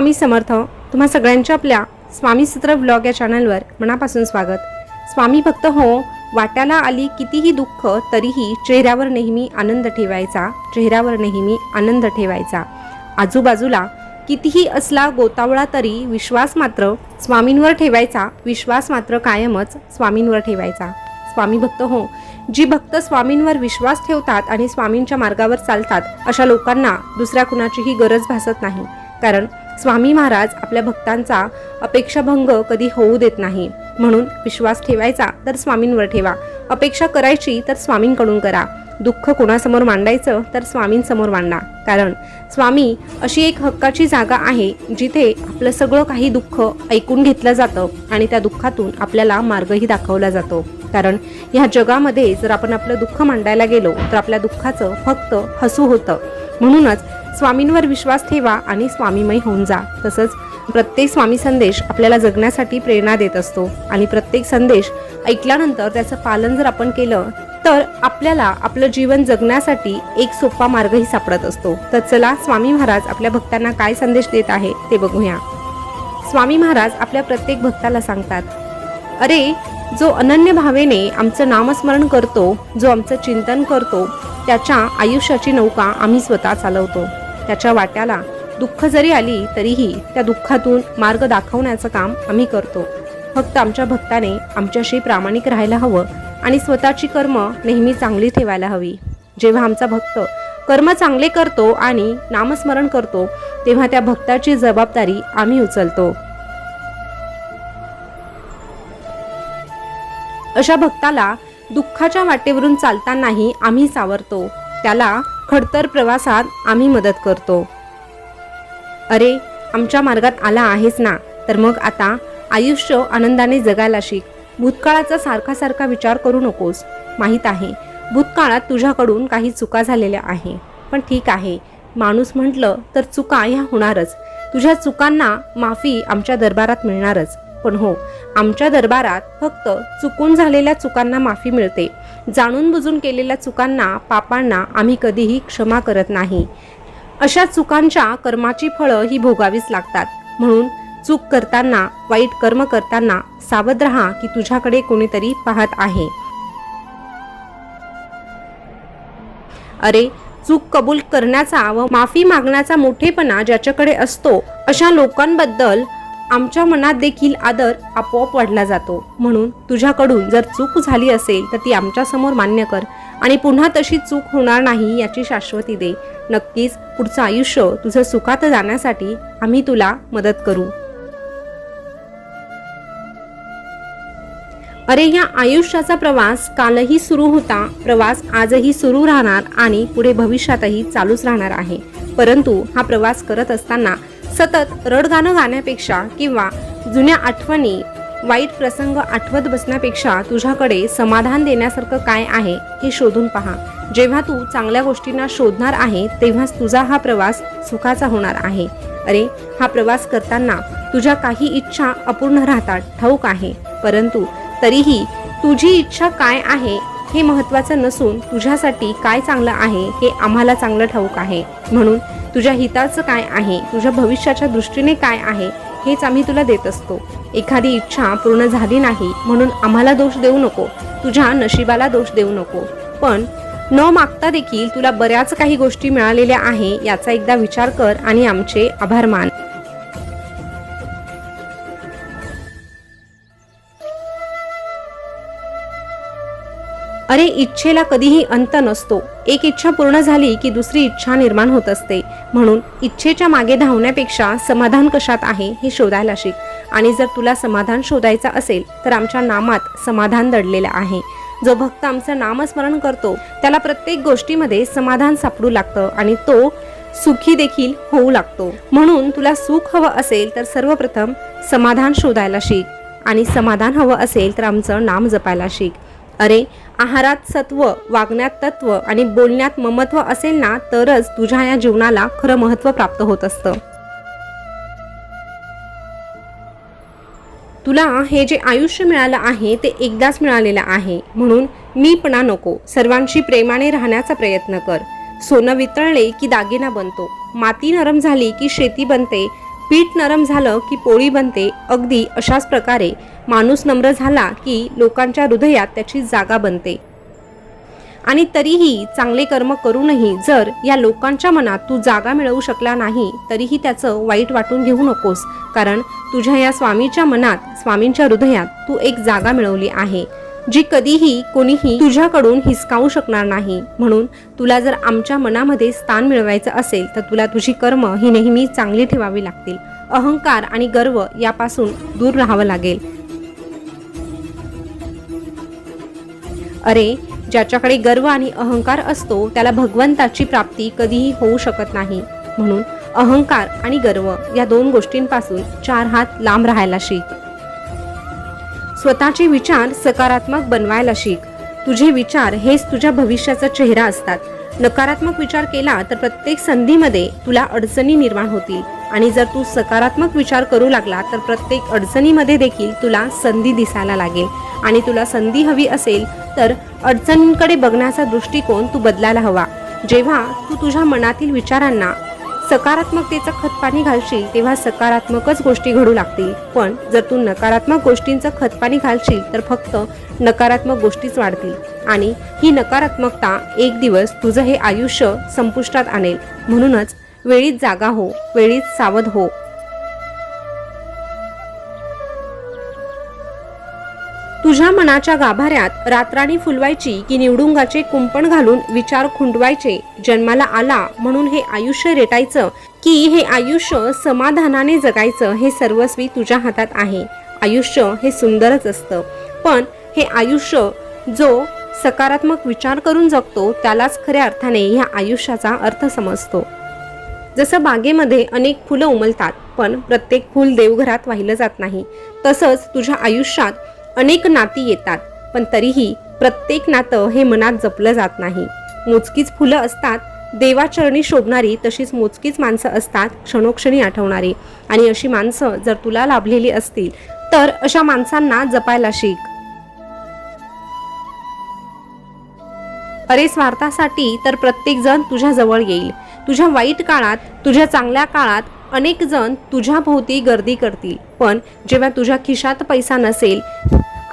स्वामी समर्थ। तुम्हा सगळ्यांच्या आपल्या स्वामी सूत्र व्लॉग या चॅनलवर मनापासून स्वागत। स्वामी भक्त हो, वाट्याला आली कितीही दुःख तरीही चेहऱ्यावर नेहमी आनंद ठेवायचा, चेहऱ्यावर नेहमी आनंद ठेवायचा। आजूबाजूला कितीही असला गोतावळा तरी विश्वास मात्र स्वामींवर ठेवायचा, विश्वास मात्र कायमच स्वामींवर ठेवायचा। स्वामी भक्त हो, जी भक्त स्वामींवर विश्वास ठेवतात आणि स्वामींच्या मार्गावर चालतात अशा लोकांना दुसऱ्या कुणाचीही गरज भासत नाही, कारण स्वामी महाराज आपल्या भक्तांचा अपेक्षाभंग कधी होऊ देत नाही। म्हणून विश्वास ठेवायचा तर स्वामींवर ठेवा, अपेक्षा करायची तर स्वामींकडून करा, दुःख कोणासमोर मांडायचं तर स्वामींसमोर मांडा, कारण स्वामी अशी एक हक्काची जागा आहे जिथे आपलं सगळं काही दुःख ऐकून घेतलं जातं आणि त्या दुःखातून आपल्याला मार्गही दाखवला जातो। कारण ह्या जगामध्ये जर आपण आपलं दुःख मांडायला गेलो तर आपल्या दुःखाचं फक्त हसू होतं। म्हणूनच स्वामींवर विश्वास ठेवा आणि स्वामीमय होऊन जा। तसंच प्रत्येक स्वामी संदेश आपल्याला जगण्यासाठी प्रेरणा देत असतो आणि प्रत्येक संदेश ऐकल्यानंतर त्याचं पालन जर आपण केलं तर आपल्याला आपलं जीवन जगण्यासाठी एक सोपा मार्गही सापडत असतो। तर चला स्वामी महाराज आपल्या भक्तांना काय संदेश देत आहे ते बघूया। स्वामी महाराज आपल्या प्रत्येक भक्ताला सांगतात, अरे जो अनन्य भावेने आमचं नामस्मरण करतो, जो आमचं चिंतन करतो, त्याच्या आयुष्याची नौका आम्ही स्वतः चालवतो। त्याच्या वाट्याला दुःख जरी आली तरीही त्या दुःखातून मार्ग दाखवण्याचं काम आम्ही करतो। फक्त आमच्या भक्ताने आमच्याशी प्रामाणिक राहायला हवं आणि स्वतःची कर्म नेहमी चांगली ठेवायला हवी। जेव्हा आमचा भक्त कर्म चांगले करतो आणि नामस्मरण करतो तेव्हा त्या भक्ताची जबाबदारी आम्ही उचलतो। अशा भक्ताला दुःखाच्या वाटेवरून चालतानाही आम्ही सावरतो, त्याला खडतर प्रवासात आम्ही मदत करतो। अरे आमच्या मार्गात आला आहेस ना, तर मग आता आयुष्य आनंदाने जगायला शिक। भूतकाळाचा सारखा सारखा विचार करू नकोस। माहीत आहे भूतकाळात तुझ्याकडून काही चुका झालेल्या आहे, पण ठीक आहे, माणूस म्हटलं तर चुका ह्या होणारच। तुझ्या चुकांना माफी आमच्या दरबारात मिळणारच। पण हो, आमच्या दरबारात फक्त चुकून झालेल्या चुकांना माफी मिळते, जाणून बुजून केलेल्या चुकांना, पापांना आम्ही कधीही क्षमा करत नाही। अशा चुकांच्या कर्माची फळं ही भोगावीच लागतात। म्हणून चूक करताना, वाईट कर्म करताना सावध राहा की तुझ्याकडे कोणीतरी पाहत आहे। अरे चूक कबूल करण्याचा व माफी मागण्याचा मोठेपणा ज्याच्याकडे असतो अशा लोकांबद्दल आमच्या मनात देखील आदर आपोआप वाढला जातो। म्हणून तुझ्याकडून जर चूक झाली असेल तर ती आमच्या समोर मान्य कर आणि पुन्हा तशी चूक होणार नाही याची शाश्वती दे। नक्कीच पुढचं आयुष्य तुझं सुखात जाण्यासाठी आम्ही तुला मदत करू। अरे या आयुष्याचा प्रवास कालही सुरू होता, प्रवास आजही सुरू राहणार आणि पुढे भविष्यातही चालूच राहणार आहे। परंतु हा प्रवास करत असताना सतत रडगाणं गाण्यापेक्षा किंवा जुन्या आठवणी, वाईट प्रसंग आठवत बसण्यापेक्षा तुझ्याकडे समाधान देण्यासारखं काय आहे हे शोधून पहा। जेव्हा तू चांगल्या गोष्टींना शोधणार आहे तेव्हाच तुझा हा प्रवास सुखाचा होणार आहे। अरे हा प्रवास करताना तुझ्या काही इच्छा अपूर्ण राहतात, ठाऊक आहे, परंतु तरीही तुझी इच्छा काय आहे हे महत्त्वाचं नसून तुझ्यासाठी काय चांगलं आहे हे आम्हाला चांगलं ठाऊक आहे। म्हणून तुझ्या हिताचं काय आहे, तुझ्या भविष्याच्या दृष्टीने काय आहे हेच आम्ही तुला देत असतो। एखादी इच्छा पूर्ण झाली नाही म्हणून आम्हाला दोष देऊ नको, तुझ्या नशिबाला दोष देऊ नको, पण न मागता देखील तुला बऱ्याच काही गोष्टी मिळालेल्या आहे याचा एकदा विचार कर आणि आमचे आभार मान। अरे इच्छेला कधीही अंत नसतो, एक इच्छा पूर्ण झाली की दुसरी इच्छा निर्माण होत असते। म्हणून इच्छेच्या मागे धावण्यापेक्षा समाधान कशात आहे हे शोधायला शिक। आणि जर तुला समाधान शोधायचं असेल तर आमच्या नामात समाधान दडलेलं आहे। जो भक्त आमचं नामस्मरण करतो त्याला प्रत्येक गोष्टीमध्ये समाधान सापडू लागतं आणि तो सुखी देखील होऊ लागतो। म्हणून तुला सुख हवं असेल तर सर्वप्रथम समाधान शोधायला शिक आणि समाधान हवं असेल तर आमचं नाम जपायला शिक। अरे आहारात सत्व, वागण्यात तत्व आणि बोलण्यात ममत्व असेल ना तरच तुझ्या या जीवनाला खरं महत्त्व प्राप्त होत असतं। तुला हे जे आयुष्य मिळालं आहे ते एकदाच मिळालेलं आहे, म्हणून मीपणा नको, सर्वांशी प्रेमाने राहण्याचा प्रयत्न कर। सोनं वितळले की दागिना बनतो, माती नरम झाली की शेती बनते, पीठ नरम झालं की पोळी बनते, अगदी अशाच प्रकारे माणूस नम्र झाला की लोकांच्या हृदयात त्याची जागा बनते. आणि तरीही चांगले कर्म करूनही जर या लोकांच्या मनात तू जागा मिळवू शकला नाही तरीही त्याचं वाईट वाटून घेऊ नकोस, कारण तुझ्या या स्वामीच्या मनात, स्वामींच्या हृदयात तू एक जागा मिळवली आहे जी कधीही कोणीही तुझ्याकडून हिसकावू शकणार नाही. म्हणून तुला जर आमच्या मनामध्ये स्थान मिळवायचं असेल तर तुला तुझी कर्म ही नेहमी चांगली ठेवावी लागतील. अहंकार आणि गर्व यापासून दूर राहावं लागेल. अरे, ज्याच्याकडे गर्व आणि अहंकार असतो त्याला भगवंताची प्राप्ती कधीही होऊ शकत नाही. म्हणून अहंकार आणि गर्व या दोन गोष्टींपासून 4 हात लांब राहायला शिक. स्वतःचे विचार सकारात्मक बनवायला शिक. तुझे विचार हेच तुझ्या भविष्याचा चेहरा असतात. नकारात्मक विचार केला तर प्रत्येक संधीमध्ये तुला अडचणी निर्माण होतील, आणि जर तू सकारात्मक विचार करू लागला तर प्रत्येक अडचणीमध्ये देखील तुला संधी दिसायला लागेल. आणि तुला संधी हवी असेल तर अडचणींकडे बघण्याचा दृष्टिकोन तू बदलायला हवा. जेव्हा तू तुझ्या मनातील विचारांना सकारात्मकतेचं खतपाणी घालशील तेव्हा सकारात्मकच गोष्टी घडू लागतील. पण जर तू नकारात्मक गोष्टींचं खतपाणी घालशील तर फक्त नकारात्मक गोष्टीच वाढतील, आणि ही नकारात्मकता एक दिवस तुझं हे आयुष्य संपुष्टात आणेल. म्हणूनच वेळीच जागा हो, वेळीच सावध हो. तुझ्या मनाच्या गाभाऱ्यात रातराणी फुलवायची की निवडुंगाचे कुंपण घालून विचार खुंटवायचे? जन्माला आला म्हणून हे आयुष्य रेटायचं की हे आयुष्य समाधानाने जगायचं, हे सर्वस्वी तुझ्या हातात आहे. आयुष्य हे सुंदरच असतं, पण हे आयुष्य जो सकारात्मक विचार करून जगतो त्यालाच खऱ्या अर्थाने ह्या आयुष्याचा अर्थ समजतो. जसं बागेमध्ये अनेक फुलं उमलतात पण प्रत्येक फूल देवघरात वाहिलं जात नाही, तसंच तुझ्या आयुष्यात अनेक नाती येतात पण तरीही प्रत्येक नातं हे मनात जपलं जात नाही. मोजकीच फुलं असतात देवाचरणी शोभणारी, तशीच मोजकीच माणसं असतात क्षणोक्षणी आठवणारी. आणि अशी माणसं जर तुला लाभलेली असतील तर अशा माणसांना जपायला शिक. अरे, स्वार्थासाठी तर प्रत्येक जण तुझ्या जवळ येईल. तुझ्या वाईट काळात, तुझ्या चांगल्या काळात अनेक जण तुझ्या भोवती गर्दी करतील, पण जेव्हा तुझ्या खिशात पैसा नसेल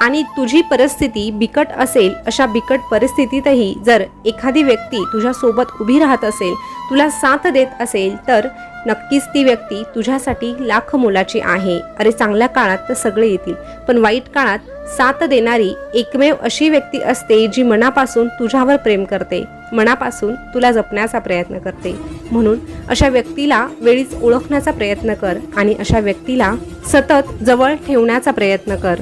आणि तुझी परिस्थिती बिकट असेल, अशा बिकट परिस्थितीतही जर एखादी व्यक्ती तुझ्या सोबत उभी राहत असेल, तुला साथ देत असेल, तर नक्कीच ती व्यक्ती तुझ्यासाठी लाख मोलाची आहे. अरे, चांगल्या काळात तर सगळे येतील, पण वाईट काळात साथ देणारी एकमेव अशी व्यक्ती असते जी मनापासून तुझ्यावर प्रेम करते, मनापासून तुला जपण्याचा प्रयत्न करते. म्हणून अशा व्यक्तीला वेळीच ओळखण्याचा प्रयत्न कर आणि अशा व्यक्तीला सतत जवळ ठेवण्याचा प्रयत्न कर.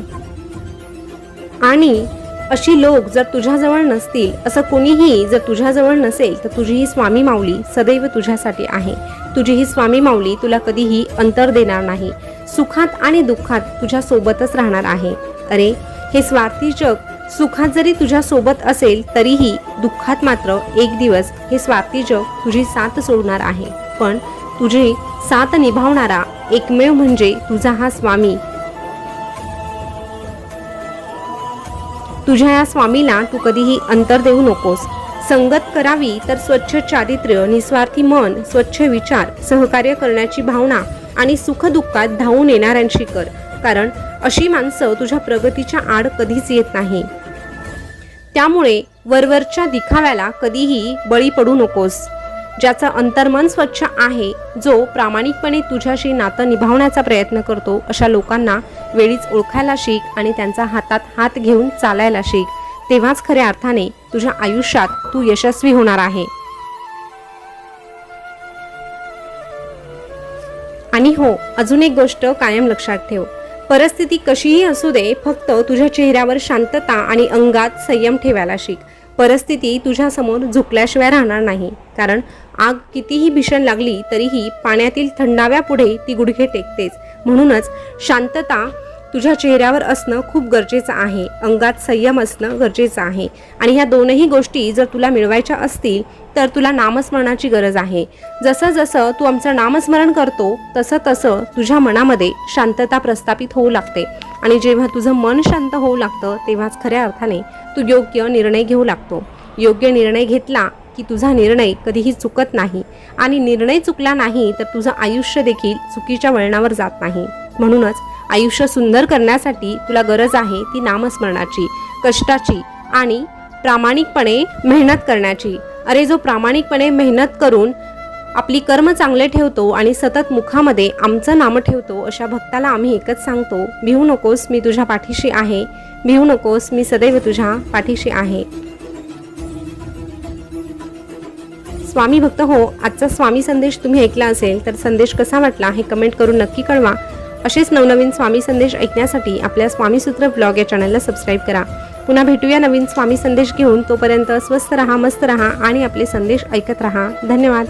आणि अशी लोक जर तुझ्याजवळ नसतील, असं कोणीही जर तुझ्याजवळ नसेल, तर तुझी ही स्वामी माऊली सदैव तुझ्यासाठी आहे. तुझी ही स्वामी माऊली तुला कधीही अंतर देणार नाही. सुखात आणि दुःखात तुझ्या सोबतच राहणार आहे. अरे, हे स्वार्थी जग सुखात जरी तुझ्या सोबत असेल तरीही दुःखात मात्र एक दिवस हे स्वार्थी जग तुझी साथ सोडणार आहे. पण तुझी साथ निभावणारा एकमेव म्हणजे तुझा हा स्वामी. तुझ्या या स्वामीला तू कधीही अंतर देऊ नकोस. संगत करावी तर स्वच्छ चारित्र्य, निस्वार्थी मन, स्वच्छ विचार, सहकार्य करण्याची भावना आणि सुखदुःखात धावून येणाऱ्यांशी कर, कारण अशी माणसं तुझ्या प्रगतीच्या आड कधीच येत नाही. त्यामुळे वरवरच्या दिखाव्याला कधीही बळी पडू नकोस. ज्याचं अंतर्मन स्वच्छ आहे, जो प्रामाणिकपणे तुझ्याशी नातं निभावण्याचा प्रयत्न करतो, अशा लोकांना वेळीच ओळखायला शिक आणि त्यांचा हातात हात घेऊन चालायला शिक. तेव्हाच खऱ्या अर्थाने तुझ्या आयुष्यात तू यशस्वी होणार आहे. आणि हो, अजून एक गोष्ट कायम लक्षात ठेव. परिस्थिती कशीही असू दे, फक्त तुझ्या चेहऱ्यावर शांतता आणि अंगात संयम ठेवायला शिक. परिस्थिती तुझ्या समोर झुकल्याशिवाय राहणार नाही, कारण आग कितीही भीषण लागली तरीही पाण्यातील थंडाव्यापुढे ती गुडघे टेकतेच. म्हणूनच शांतता तुझ्या चेहऱ्यावर असणं खूप गरजेचं आहे, अंगात संयम असणं गरजेचं आहे. आणि ह्या दोनही गोष्टी जर तुला मिळवायच्या असतील तर तुला नामस्मरणाची गरज आहे. जसं जसं तू आमचं नामस्मरण करतो तसं तसं तुझ्या मनामध्ये शांतता प्रस्थापित होऊ लागते. आणि जेव्हा तुझं मन शांत होऊ लागतं तेव्हाच खऱ्या अर्थाने तू योग्य निर्णय घेऊ लागतो. योग्य निर्णय घेतला की तुझा निर्णय कधीही चुकत नाही आणि निर्णय चुकला नाही तर तुझं आयुष्य देखील चुकीच्या वळणावर जात नाही. म्हणूनच आयुष्य सुंदर करण्यासाठी तुला गरज आहे ती नामस्मरणाची, कष्टाची आणि प्रामाणिकपणे मेहनत करण्याची. अरे जो प्रामाणिकपणे मेहनत करून आपली कर्म चांगले ठेवतो आणि सतत मुखामध्ये आमचं नाम ठेवतो अशा भक्ताला आम्ही एकच सांगतो, भिवू नकोस, मी तुझ्या पाठीशी आहे. भिवू नकोस, मी सदैव तुझ्या पाठीशी आहे. स्वामी भक्त हो, आजचा स्वामी संदेश तुम्ही ऐकला असेल तर संदेश कसा वाटला हे कमेंट करून नक्की कळवा. असेच नवनवीन स्वामी संदेश ऐकण्यासाठी आपल्या स्वामीसूत्र ब्लॉग या चॅनलला सबस्क्राईब करा. पुन्हा भेटूया नवीन स्वामी संदेश घेऊन. तोपर्यंत स्वस्थ रहा, मस्त रहा आणि आपले संदेश ऐकत रहा. धन्यवाद.